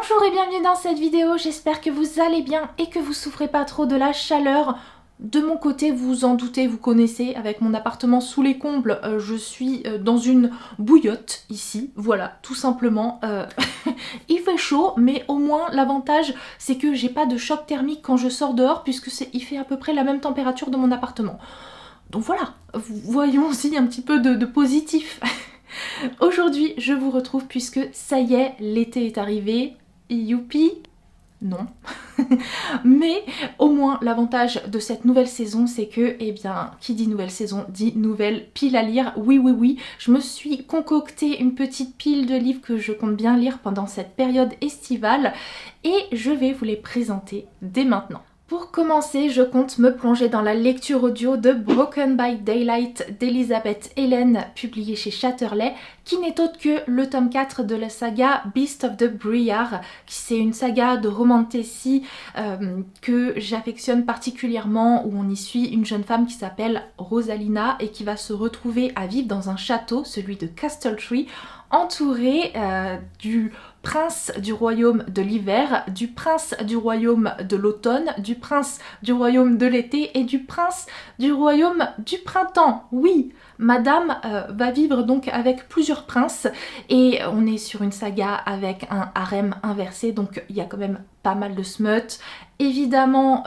Bonjour et bienvenue dans cette vidéo, j'espère que vous allez bien et que vous souffrez pas trop de la chaleur. De mon côté, vous vous en doutez, vous connaissez, avec mon appartement sous les combles, je suis dans une bouillotte ici, voilà, tout simplement. Il fait chaud, mais au moins l'avantage c'est que j'ai pas de choc thermique quand je sors dehors puisque il fait à peu près la même température de mon appartement. Donc voilà, voyons aussi un petit peu de positif. Aujourd'hui, je vous retrouve puisque ça y est, l'été est arrivé. Youpi! Non. Mais au moins, l'avantage de cette nouvelle saison, c'est que, eh bien, qui dit nouvelle saison, dit nouvelle pile à lire. Oui, oui, oui, je me suis concocté une petite pile de livres que je compte bien lire pendant cette période estivale et je vais vous les présenter dès maintenant. Pour commencer, je compte me plonger dans la lecture audio de Broken by Daylight d'Elizabeth Helen, publié chez Chatterley, qui n'est autre que le tome 4 de la saga Beast of the Briar, qui c'est une saga de romantasy que j'affectionne particulièrement, où on y suit une jeune femme qui s'appelle Rosalina et qui va se retrouver à vivre dans un château, celui de Castle Tree, entourée du prince du royaume de l'hiver, du prince du royaume de l'automne, du prince du royaume de l'été et du prince du royaume du printemps. Oui, madame va vivre donc avec plusieurs princes et on est sur une saga avec un harem inversé, donc il y a quand même pas mal de smut. Évidemment,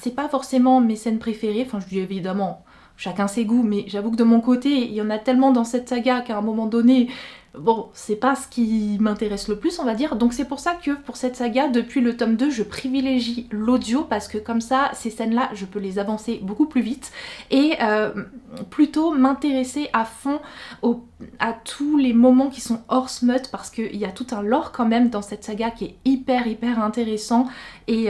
c'est pas forcément mes scènes préférées, enfin je dis évidemment, chacun ses goûts, mais j'avoue que de mon côté, il y en a tellement dans cette saga qu'à un moment donné, bon, c'est pas ce qui m'intéresse le plus, on va dire. Donc c'est pour ça que pour cette saga, depuis le tome 2, je privilégie l'audio parce que comme ça, ces scènes-là, je peux les avancer beaucoup plus vite et plutôt m'intéresser à fond à tous les moments qui sont hors smut parce qu'il y a tout un lore quand même dans cette saga qui est hyper intéressant et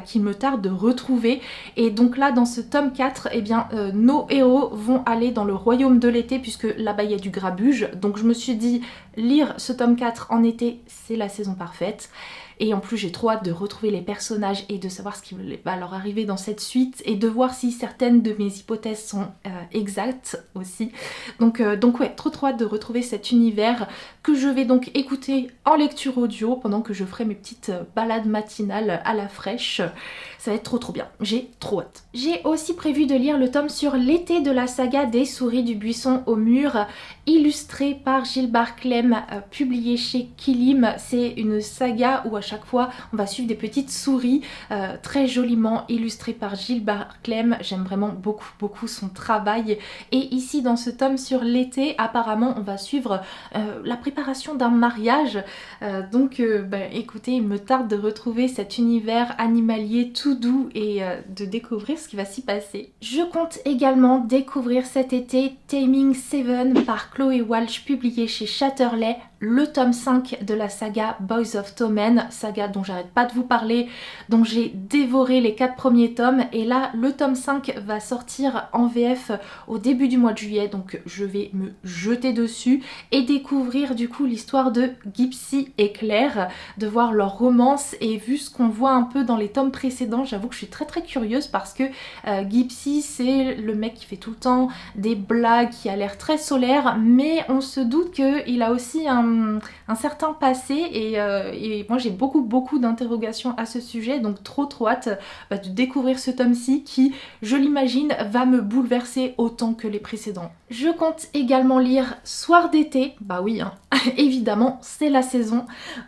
qu'il me tarde de retrouver. Et donc là, dans ce tome 4, eh bien, nos héros vont aller dans le royaume de l'été puisque là-bas, il y a du grabuge. Donc je me suis dit, lire ce tome 4 en été, c'est la saison parfaite. Et en plus, j'ai trop hâte de retrouver les personnages et de savoir ce qui va leur arriver dans cette suite et de voir si certaines de mes hypothèses sont exactes aussi. Donc ouais, trop hâte de retrouver cet univers que je vais donc écouter en lecture audio pendant que je ferai mes petites balades matinales à la fraîche. Ça va être trop bien, j'ai trop hâte. J'ai aussi prévu de lire le tome sur l'été de la saga des souris du buisson au mur, illustré par Gilles Barclay, publié chez Kilim. C'est une saga où à chaque fois on va suivre des petites souris très joliment illustrées par Gilles Barclay. J'aime vraiment beaucoup son travail. Et ici dans ce tome sur l'été, apparemment on va suivre la préparation d'un mariage. Écoutez, il me tarde de retrouver cet univers animalier tout doux et de découvrir ce qui va s'y passer. Je compte également découvrir cet été Taming Seven par Chloé Walsh, publié chez Chatterley, le tome 5 de la saga Boys of Tommen, saga dont j'arrête pas de vous parler, dont j'ai dévoré les 4 premiers tomes, et là le tome 5 va sortir en VF au début du mois de juillet, donc je vais me jeter dessus et découvrir du coup l'histoire de Gypsy et Claire, de voir leur romance. Et vu ce qu'on voit un peu dans les tomes précédents, j'avoue que je suis très curieuse parce que Gypsy c'est le mec qui fait tout le temps des blagues, qui a l'air très solaire, mais on se doute qu'il a aussi un certain passé et moi j'ai beaucoup d'interrogations à ce sujet, donc trop hâte de découvrir ce tome-ci qui, je l'imagine, va me bouleverser autant que les précédents. Je compte également lire Soir d'été, bah oui hein, évidemment c'est la saison,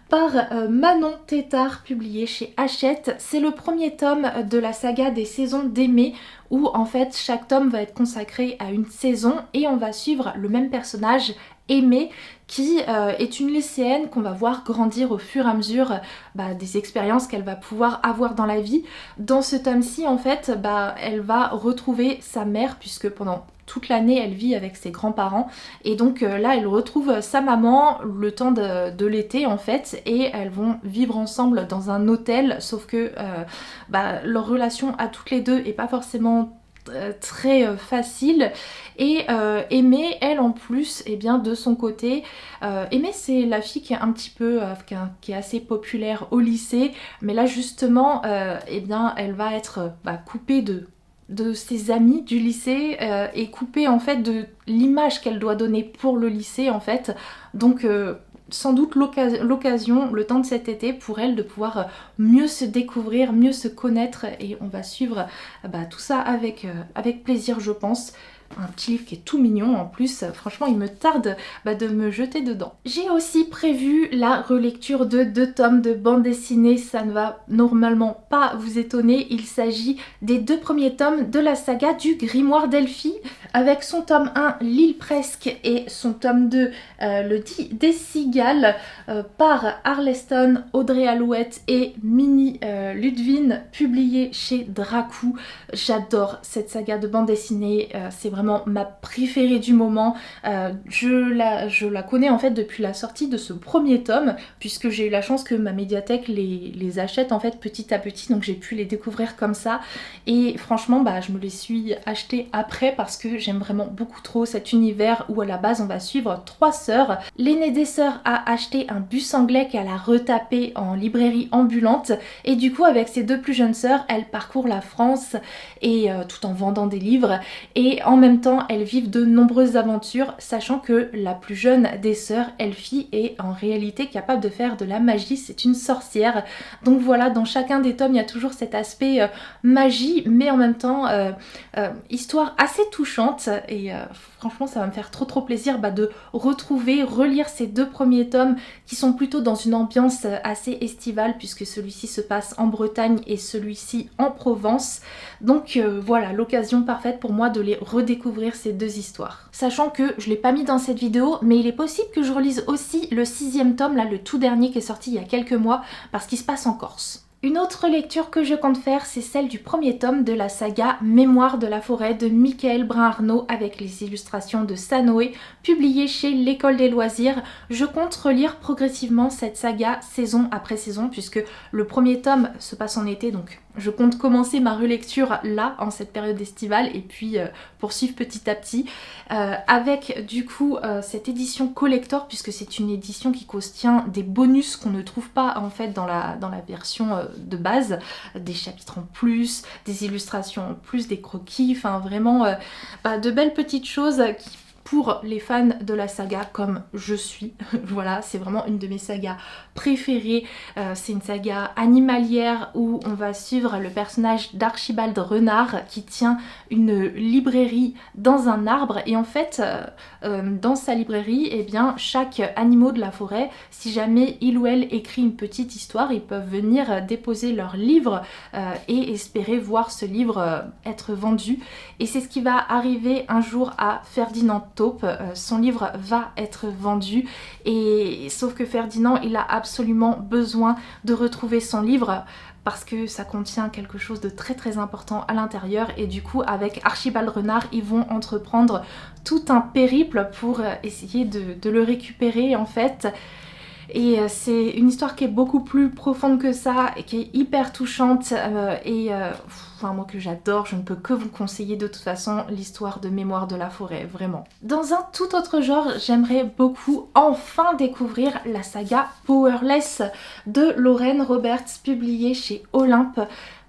par Manon Tétard, publié chez Hachette. C'est le premier tome de la saga des saisons d'Aimé, où en fait chaque tome va être consacré à une saison et on va suivre le même personnage, Aimée, qui est une lycéenne qu'on va voir grandir au fur et à mesure des expériences qu'elle va pouvoir avoir dans la vie. Dans ce tome-ci, en fait, elle va retrouver sa mère, puisque pendant toute l'année, elle vit avec ses grands-parents. Et donc là, elle retrouve sa maman le temps de l'été, en fait, et elles vont vivre ensemble dans un hôtel, sauf que leur relation à toutes les deux est pas forcément très facile. Et Aimée, elle en plus, et bien de son côté, Aimée c'est la fille qui est un petit peu qui est assez populaire au lycée, mais là justement bien elle va être coupée de ses amis du lycée et coupée en fait de l'image qu'elle doit donner pour le lycée en fait. Donc sans doute l'occasion, le temps de cet été, pour elle de pouvoir mieux se découvrir, mieux se connaître, et on va suivre tout ça avec plaisir, je pense. Un petit livre qui est tout mignon en plus, franchement il me tarde de me jeter dedans. J'ai aussi prévu la relecture de 2 tomes de bande dessinée, ça ne va normalement pas vous étonner, il s'agit des 2 premiers tomes de la saga du Grimoire d'Elphie, avec son tome 1 L'île presque et son tome 2 Le dit des cigales, par Arleston, Audrey Alouette et Minnie Ludwin, publié chez Dracou. J'adore cette saga de bande dessinée, c'est vraiment ma préférée du moment. Je la connais en fait depuis la sortie de ce premier tome, puisque j'ai eu la chance que ma médiathèque les achète en fait petit à petit, donc j'ai pu les découvrir comme ça. Et franchement je me les suis achetées après parce que j'aime vraiment beaucoup trop cet univers où à la base on va suivre 3 sœurs. L'aînée des sœurs a acheté un bus anglais qu'elle a retapé en librairie ambulante, et du coup avec ses 2 plus jeunes sœurs, elles parcourent la France et tout en vendant des livres, et en même temps elles vivent de nombreuses aventures, sachant que la plus jeune des sœurs, Elphie, est en réalité capable de faire de la magie, c'est une sorcière. Donc voilà, dans chacun des tomes il y a toujours cet aspect magie, mais en même temps histoire assez touchante, et franchement ça va me faire trop plaisir de relire ces 2 premiers tomes qui sont plutôt dans une ambiance assez estivale, puisque celui-ci se passe en Bretagne et celui-ci en Provence. Donc voilà, l'occasion parfaite pour moi de les redécouvrir, ces 2 histoires. Sachant que je l'ai pas mis dans cette vidéo, mais il est possible que je relise aussi le 6e tome, là le tout dernier qui est sorti il y a quelques mois, parce qu'il se passe en Corse. Une autre lecture que je compte faire, c'est celle du premier tome de la saga Mémoire de la forêt de Michael Brun-Arnaud, avec les illustrations de Sanoé, publiées chez l'École des loisirs. Je compte relire progressivement cette saga saison après saison, puisque le premier tome se passe en été, donc je compte commencer ma relecture là, en cette période estivale, et puis poursuivre petit à petit, avec du coup cette édition collector, puisque c'est une édition qui contient des bonus qu'on ne trouve pas en fait dans la version de base, des chapitres en plus, des illustrations en plus, des croquis, enfin vraiment de belles petites choses qui, pour les fans de la saga comme je suis, voilà, c'est vraiment une de mes sagas préférées. C'est une saga animalière où on va suivre le personnage d'Archibald Renard qui tient une librairie dans un arbre, et en fait dans sa librairie, eh bien chaque animal de la forêt, si jamais il ou elle écrit une petite histoire, ils peuvent venir déposer leur livre et espérer voir ce livre être vendu. Et c'est ce qui va arriver un jour à Ferdinand Taupe. Son livre va être vendu, et sauf que Ferdinand il a absolument besoin de retrouver son livre parce que ça contient quelque chose de très important à l'intérieur, et du coup avec Archibald Renard ils vont entreprendre tout un périple pour essayer de le récupérer en fait. Et c'est une histoire qui est beaucoup plus profonde que ça, et qui est hyper touchante, enfin moi que j'adore, je ne peux que vous conseiller de toute façon l'histoire de Mémoire de la forêt, vraiment. Dans un tout autre genre, j'aimerais beaucoup enfin découvrir la saga Powerless de Lauren Roberts, publiée chez Olympe.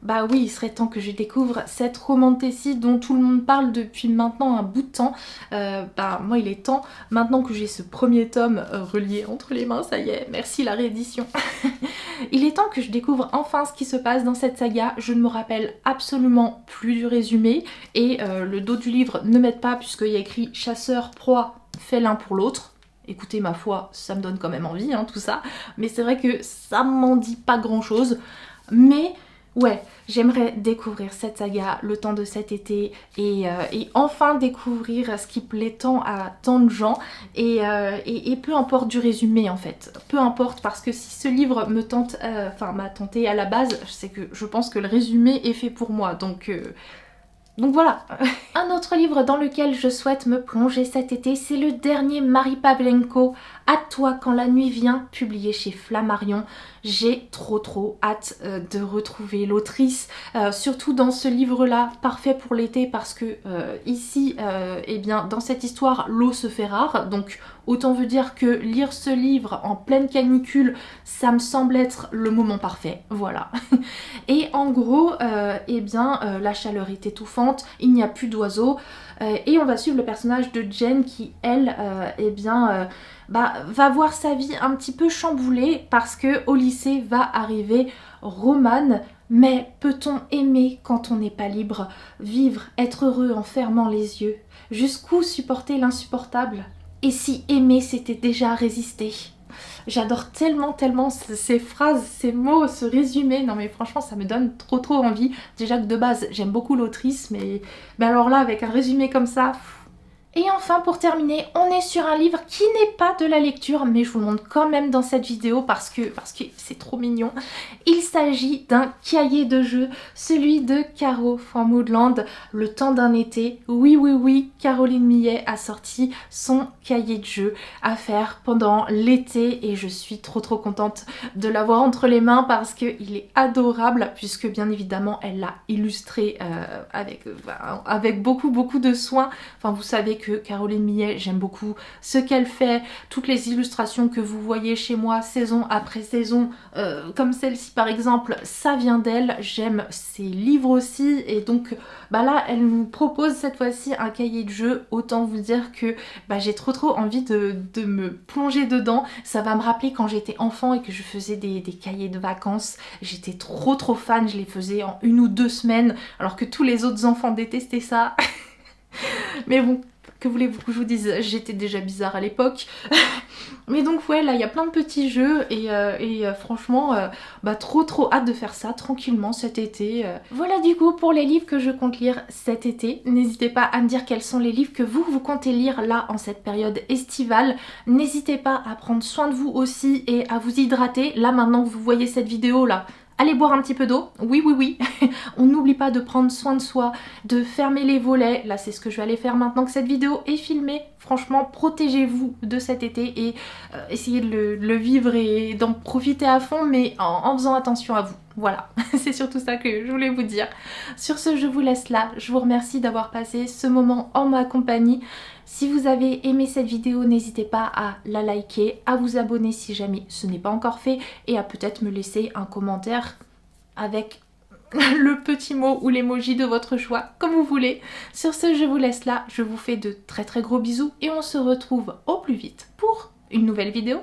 Bah oui, il serait temps que je découvre cette romantécie dont tout le monde parle depuis maintenant un bout de temps. Moi il est temps, maintenant que j'ai ce premier tome relié entre les mains, ça y est, merci la réédition. Il est temps que je découvre enfin ce qui se passe dans cette saga. Je ne me rappelle absolument plus du résumé, et le dos du livre ne m'aide pas puisqu'il y a écrit chasseur, proie, fait l'un pour l'autre. Écoutez, ma foi, ça me donne quand même envie tout ça, mais c'est vrai que ça m'en dit pas grand chose. Mais ouais, j'aimerais découvrir cette saga le temps de cet été, et enfin découvrir ce qui plaît tant à tant de gens, et peu importe du résumé en fait, peu importe, parce que si ce livre me tente, m'a tenté à la base, c'est que je pense que le résumé est fait pour moi, donc voilà. Un autre livre dans lequel je souhaite me plonger cet été, c'est le dernier Marie Pavlenko, À toi quand la nuit vient, publié chez Flammarion. J'ai trop hâte de retrouver l'autrice, surtout dans ce livre-là, parfait pour l'été, parce que ici, eh bien, dans cette histoire, l'eau se fait rare, donc Autant vous dire que lire ce livre en pleine canicule, ça me semble être le moment parfait, voilà. Et en gros, la chaleur est étouffante, il n'y a plus d'oiseaux, et on va suivre le personnage de Jen qui, elle, va voir sa vie un petit peu chamboulée parce que au lycée va arriver Roman. Mais peut-on aimer quand on n'est pas libre? Vivre, être heureux en fermant les yeux? Jusqu'où supporter l'insupportable? Et si aimer c'était déjà résister? J'adore tellement ces phrases, ces mots, ce résumé. Non mais franchement ça me donne trop envie. Déjà que de base j'aime beaucoup l'autrice, mais alors là avec un résumé comme ça... Et enfin pour terminer, on est sur un livre qui n'est pas de la lecture, mais je vous le montre quand même dans cette vidéo parce que c'est trop mignon. Il s'agit d'un cahier de jeu, celui de Caro from Woodland, Le temps d'un été. Oui, Caroline Millet a sorti son cahier de jeu à faire pendant l'été et je suis trop contente de l'avoir entre les mains parce qu'il est adorable puisque bien évidemment elle l'a illustré avec beaucoup de soin. Enfin vous savez que Caroline Millet, j'aime beaucoup ce qu'elle fait, toutes les illustrations que vous voyez chez moi saison après saison, comme celle-ci par exemple, ça vient d'elle, j'aime ses livres aussi et donc là elle nous propose cette fois-ci un cahier de jeu, autant vous dire que j'ai trop envie de me plonger dedans. Ça va me rappeler quand j'étais enfant et que je faisais des cahiers de vacances, j'étais trop fan, je les faisais en 1 ou 2 semaines alors que tous les autres enfants détestaient ça. Mais bon, que voulez-vous que je vous dise, j'étais déjà bizarre à l'époque. Mais donc ouais, là il y a plein de petits jeux et franchement, trop hâte de faire ça tranquillement cet été. Voilà du coup pour les livres que je compte lire cet été. N'hésitez pas à me dire quels sont les livres que vous comptez lire là en cette période estivale. N'hésitez pas à prendre soin de vous aussi et à vous hydrater. Là maintenant que vous voyez cette vidéo là, allez boire un petit peu d'eau, oui. On n'oublie pas de prendre soin de soi, de fermer les volets. Là, c'est ce que je vais aller faire maintenant que cette vidéo est filmée. Franchement, protégez-vous de cet été et essayez de le vivre et d'en profiter à fond, mais en faisant attention à vous. Voilà, c'est surtout ça que je voulais vous dire. Sur ce, je vous laisse là. Je vous remercie d'avoir passé ce moment en ma compagnie. Si vous avez aimé cette vidéo, n'hésitez pas à la liker, à vous abonner si jamais ce n'est pas encore fait et à peut-être me laisser un commentaire avec le petit mot ou l'emoji de votre choix, comme vous voulez. Sur ce, je vous laisse là. Je vous fais de très gros bisous et on se retrouve au plus vite pour une nouvelle vidéo.